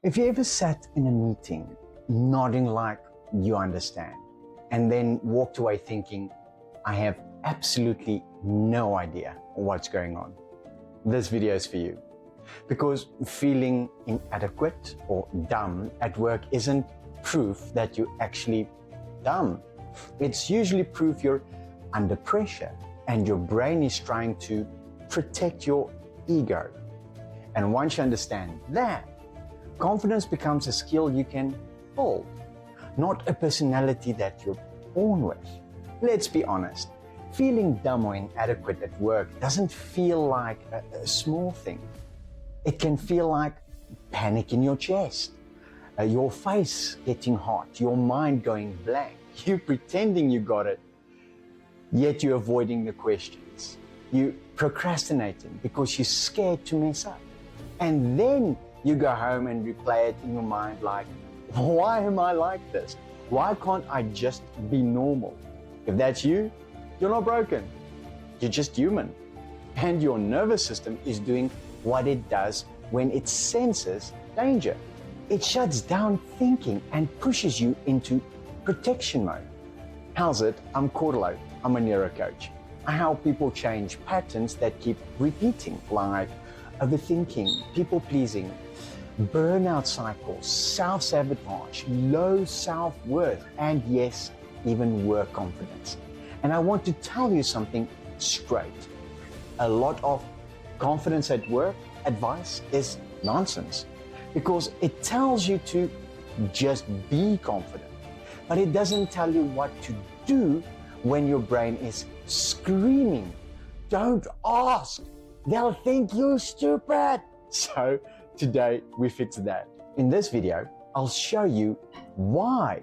If you ever sat in a meeting nodding like you understand and then walked away thinking, I have absolutely no idea what's going on, this video is for you. Because feeling inadequate or dumb at work isn't proof that you're actually dumb. It's usually proof you're under pressure and your brain is trying to protect your ego. And once you understand that, confidence becomes a skill you can build, not a personality that you're born with. Let's be honest, feeling dumb or inadequate at work doesn't feel like a small thing. It can feel like panic in your chest, your face getting hot, your mind going blank, you pretending you got it, yet you're avoiding the questions. You procrastinating because you're scared to mess up. And then you go home and replay it in your mind like, why am I like this? Why can't I just be normal? If that's you, you're not broken. You're just human. And your nervous system is doing what it does when it senses danger. It shuts down thinking and pushes you into protection mode. How's it? I'm Cordello. I'm a neuro coach. I help people change patterns that keep repeating, like overthinking, people-pleasing, burnout cycles, self-sabotage, low self-worth, and yes, even work confidence. And I want to tell you something straight. A lot of confidence at work advice is nonsense because it tells you to just be confident, but it doesn't tell you what to do when your brain is screaming, don't ask, they'll think you're stupid. So today we fix that. In this video, I'll show you why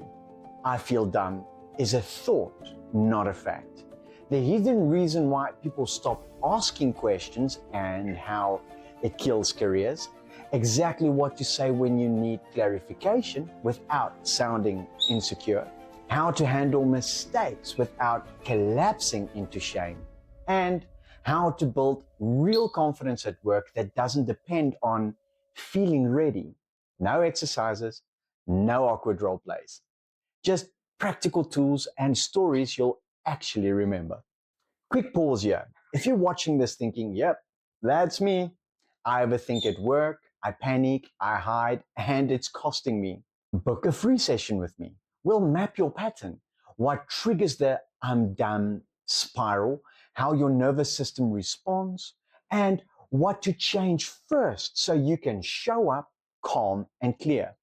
I feel dumb is a thought, not a fact. The hidden reason why people stop asking questions and how it kills careers, exactly what to say when you need clarification without sounding insecure, how to handle mistakes without collapsing into shame, and how to build real confidence at work that doesn't depend on feeling ready. No exercises, no awkward role plays, just practical tools and stories you'll actually remember. Quick pause here. If you're watching this thinking, yep, that's me. I overthink at work, I panic, I hide, and it's costing me. Book a free session with me. We'll map your pattern, what triggers the I'm dumb spiral, how your nervous system responds, and what to change first so you can show up calm and clear.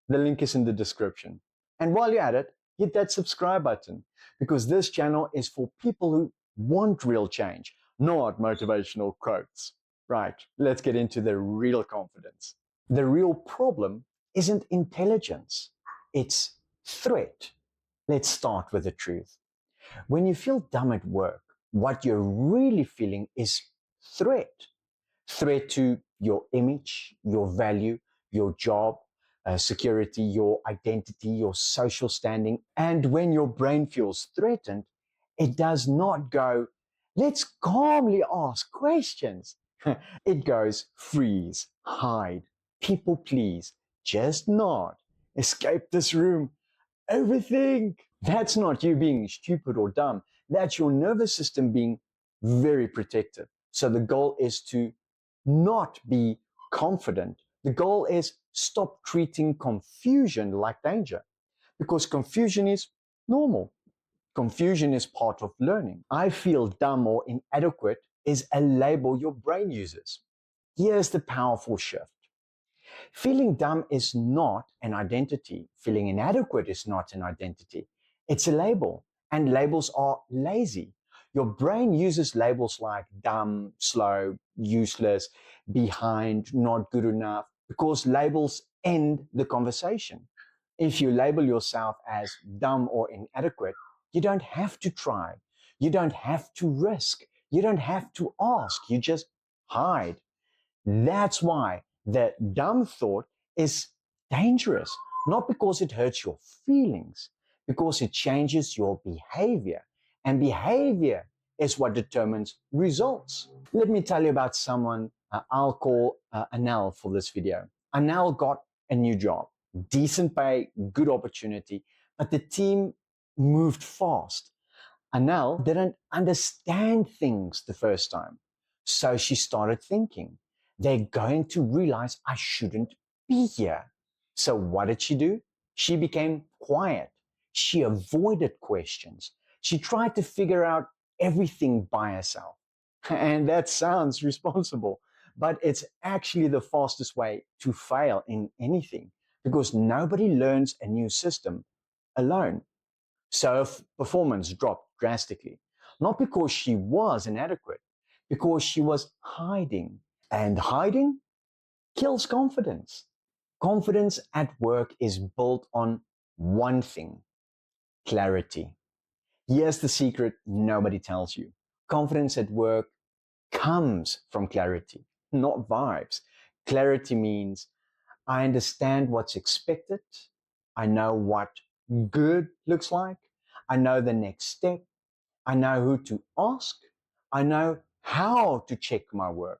The link is in the description. And while you're at it, hit that subscribe button because this channel is for people who want real change, not motivational quotes. Right, let's get into the real confidence. The real problem isn't intelligence, it's threat. Let's start with the truth. When you feel dumb at work, what you're really feeling is threat. Threat to your image, your value, your job, security, your identity, your social standing. And when your brain feels threatened, it does not go, let's calmly ask questions. It goes, freeze, hide, people please, just nod, escape this room, overthink. That's not you being stupid or dumb. That's your nervous system being very protective. So the goal is to not be confident. The goal is stop treating confusion like danger because confusion is normal. Confusion is part of learning. I feel dumb or inadequate is a label your brain uses. Here's the powerful shift. Feeling dumb is not an identity. Feeling inadequate is not an identity. It's a label, and labels are lazy. Your brain uses labels like dumb, slow, useless, behind, not good enough, because labels end the conversation. If you label yourself as dumb or inadequate, you don't have to try. You don't have to risk. You don't have to ask. You just hide. That's why the dumb thought is dangerous, not because it hurts your feelings, because it changes your behavior. And behavior is what determines results. Let me tell you about someone I'll call Anel for this video. Anel got a new job, decent pay, good opportunity, but the team moved fast. Anel didn't understand things the first time. So she started thinking, they're going to realize I shouldn't be here. So what did she do? She became quiet. She avoided questions. She tried to figure out everything by herself. And that sounds responsible, but it's actually the fastest way to fail in anything because nobody learns a new system alone. So her performance dropped drastically, not because she was inadequate, because she was hiding. And hiding kills confidence. Confidence at work is built on one thing: clarity. Here's the secret nobody tells you. Confidence at work comes from clarity, not vibes. Clarity means I understand what's expected. I know what good looks like. I know the next step. I know who to ask. I know how to check my work.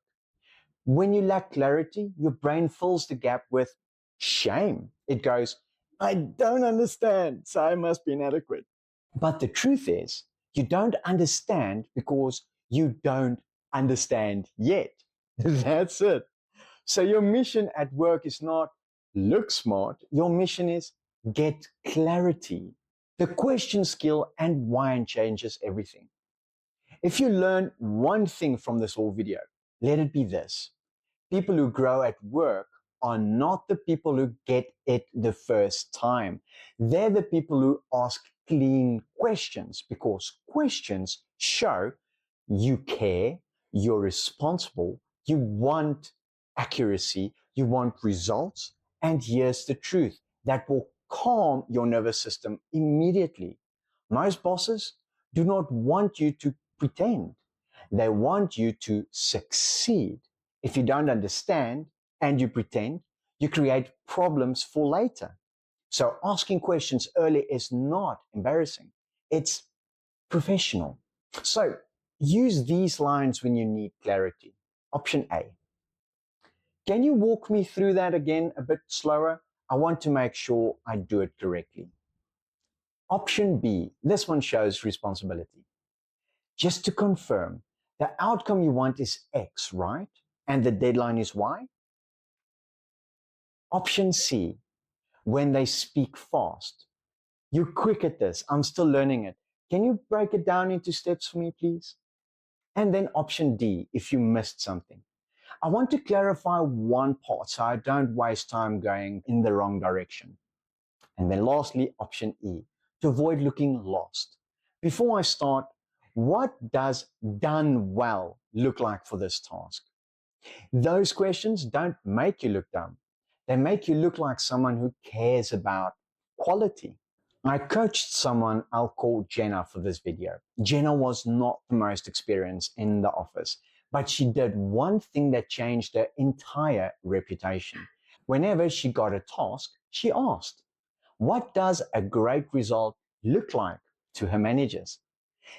When you lack clarity, your brain fills the gap with shame. It goes, I don't understand, so I must be inadequate. But the truth is, you don't understand because you don't understand yet. That's it. So your mission at work is not look smart. Your mission is get clarity. The question skill and why changes everything. If you learn one thing from this whole video, let it be this: people who grow at work are not the people who get it the first time. They're the people who ask clean questions because questions show you care, you're responsible, you want accuracy, you want results, and here's the truth that will calm your nervous system immediately. Most bosses do not want you to pretend. They want you to succeed. If you don't understand and you pretend, you create problems for later. So asking questions early is not embarrassing. It's professional. So use these lines when you need clarity. Option A. Can you walk me through that again a bit slower? I want to make sure I do it correctly. Option B. This one shows responsibility. Just to confirm, the outcome you want is X, right? And the deadline is Y? Option C. When they speak fast. You're quick at this. I'm still learning it. Can you break it down into steps for me, please? And then option D, if you missed something. I want to clarify one part so I don't waste time going in the wrong direction. And then lastly, option E, to avoid looking lost. Before I start, what does done well look like for this task? Those questions don't make you look dumb. They make you look like someone who cares about quality. I coached someone I'll call Jenna for this video. Jenna was not the most experienced in the office, but she did one thing that changed her entire reputation. Whenever she got a task, she asked, what does a great result look like to her managers?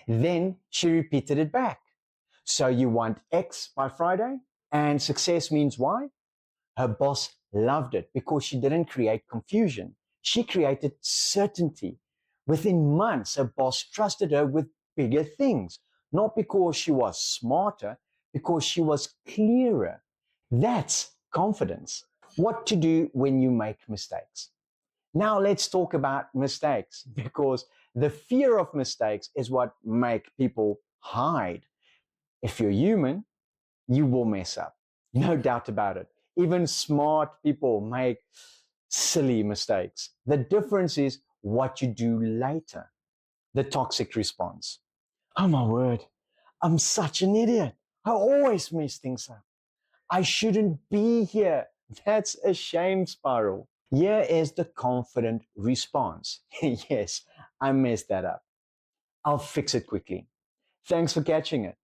Then she repeated it back. So you want X by Friday and success means Y? Her boss loved it because she didn't create confusion. She created certainty. Within months, her boss trusted her with bigger things, not because she was smarter, because she was clearer. That's confidence. What to do when you make mistakes. Now let's talk about mistakes because the fear of mistakes is what make people hide. If you're human, you will mess up. No doubt about it. Even smart people make silly mistakes. The difference is what you do later. The toxic response. Oh my word, I'm such an idiot. I always mess things up. I shouldn't be here. That's a shame spiral. Here is the confident response. Yes, I messed that up. I'll fix it quickly. Thanks for catching it.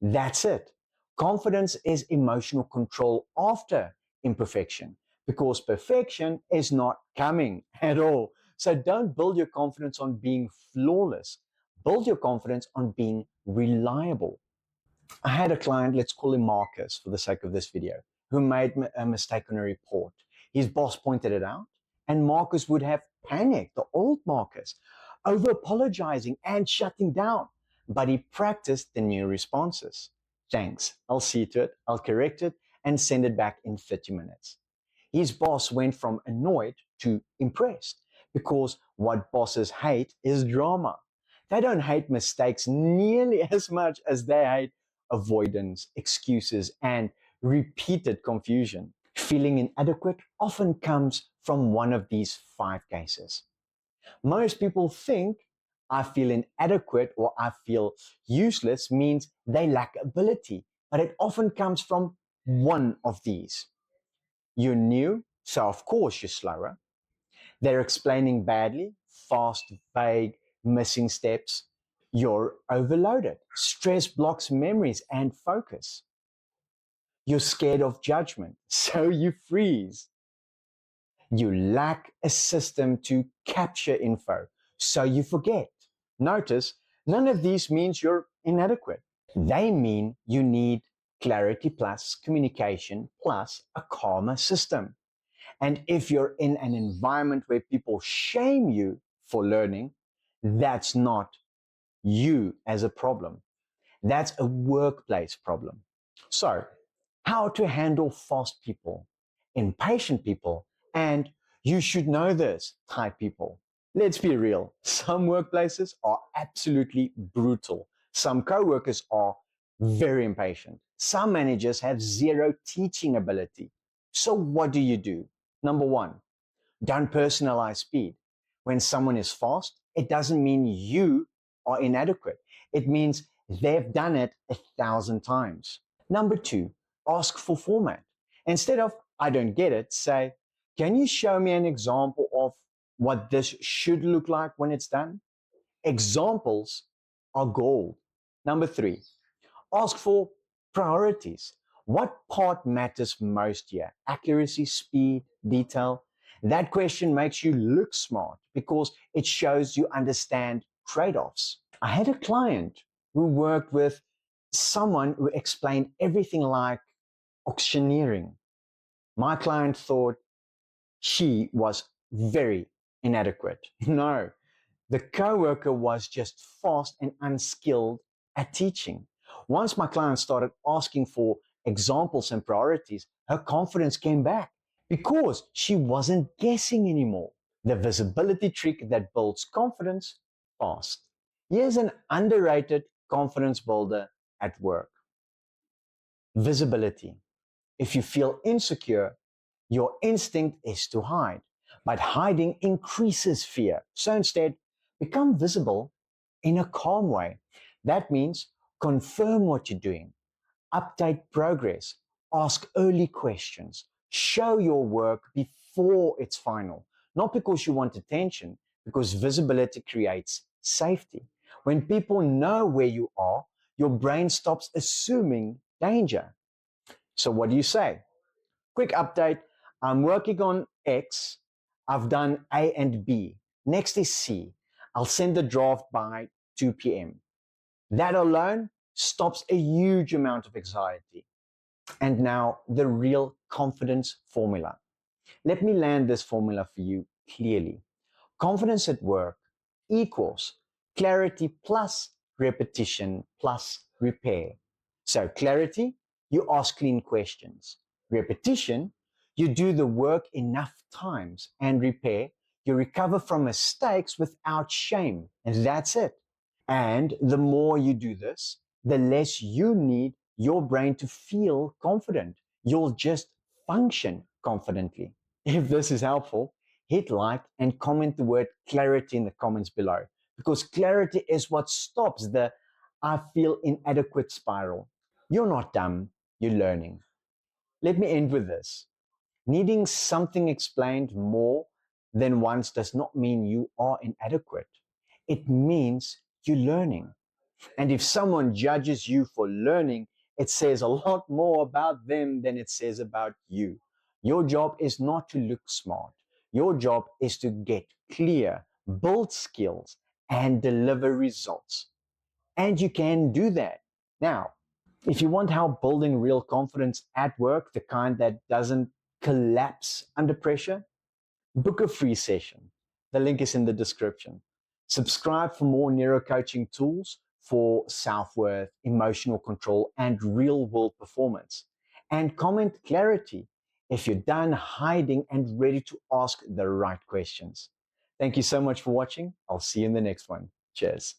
That's it. Confidence is emotional control after imperfection because perfection is not coming at all. So don't build your confidence on being flawless. Build your confidence on being reliable. I had a client, let's call him Marcus for the sake of this video, who made a mistake on a report. His boss pointed it out, and Marcus would have panicked, the old Marcus, over apologizing and shutting down. But he practiced the new responses. Thanks, I'll see to it, I'll correct it, and send it back in 30 minutes. His boss went from annoyed to impressed because what bosses hate is drama. They don't hate mistakes nearly as much as they hate avoidance, excuses, and repeated confusion. Feeling inadequate often comes from one of these five cases. Most people think I feel inadequate or I feel useless means they lack ability, but it often comes from one of these. You're new, so of course you're slower. They're explaining badly, fast, vague, missing steps. You're overloaded. Stress blocks memories and focus. You're scared of judgment, so you freeze. You lack a system to capture info, so you forget. Notice, none of these means you're inadequate. They mean you need clarity plus communication plus a calmer system. And if you're in an environment where people shame you for learning, that's not you as a problem. That's a workplace problem. So, how to handle fast people, impatient people, and you should know this type people. Let's be real. Some workplaces are absolutely brutal. Some coworkers are very impatient. Some managers have zero teaching ability. So, what do you do? Number one, don't personalize speed. When someone is fast, it doesn't mean you are inadequate. It means they've done it 1,000 times. Number two, ask for format. Instead of, I don't get it, say, can you show me an example of what this should look like when it's done? Examples are gold. Number three, ask for priorities. What part matters most here? Accuracy, speed, detail? That question makes you look smart because it shows you understand trade offs. I had a client who worked with someone who explained everything like auctioneering. My client thought she was very inadequate. No, the coworker was just fast and unskilled at teaching. Once my client started asking for examples and priorities, her confidence came back because she wasn't guessing anymore. The visibility trick that builds confidence fast. Here's an underrated confidence builder at work. Visibility. If you feel insecure, your instinct is to hide, but hiding increases fear. So instead, become visible in a calm way. That means confirm what you're doing, update progress, ask early questions, show your work before it's final. Not because you want attention, because visibility creates safety. When people know where you are, your brain stops assuming danger. So, what do you say? Quick update, I'm working on X. I've done A and B. Next is C. I'll send the draft by 2 p.m. That alone stops a huge amount of anxiety. And now the real confidence formula. Let me land this formula for you clearly. Confidence at work equals clarity plus repetition plus repair. So, clarity, you ask clean questions. Repetition, you do the work enough times. And repair, you recover from mistakes without shame. And that's it. And the more you do this, the less you need your brain to feel confident. You'll just function confidently. If this is helpful, hit like and comment the word clarity in the comments below, because clarity is what stops the I feel inadequate spiral. You're not dumb, you're learning. Let me end with this. Needing something explained more than once does not mean you are inadequate. It means you're learning. And if someone judges you for learning, it says a lot more about them than it says about you. Your job is not to look smart. Your job is to get clear, build skills, and deliver results. And you can do that. Now, if you want help building real confidence at work, the kind that doesn't collapse under pressure? Book a free session. The link is in the description. Subscribe for more neuro coaching tools for self-worth, emotional control, and real-world performance. And comment clarity if you're done hiding and ready to ask the right questions. Thank you so much for watching. I'll see you in the next one. Cheers.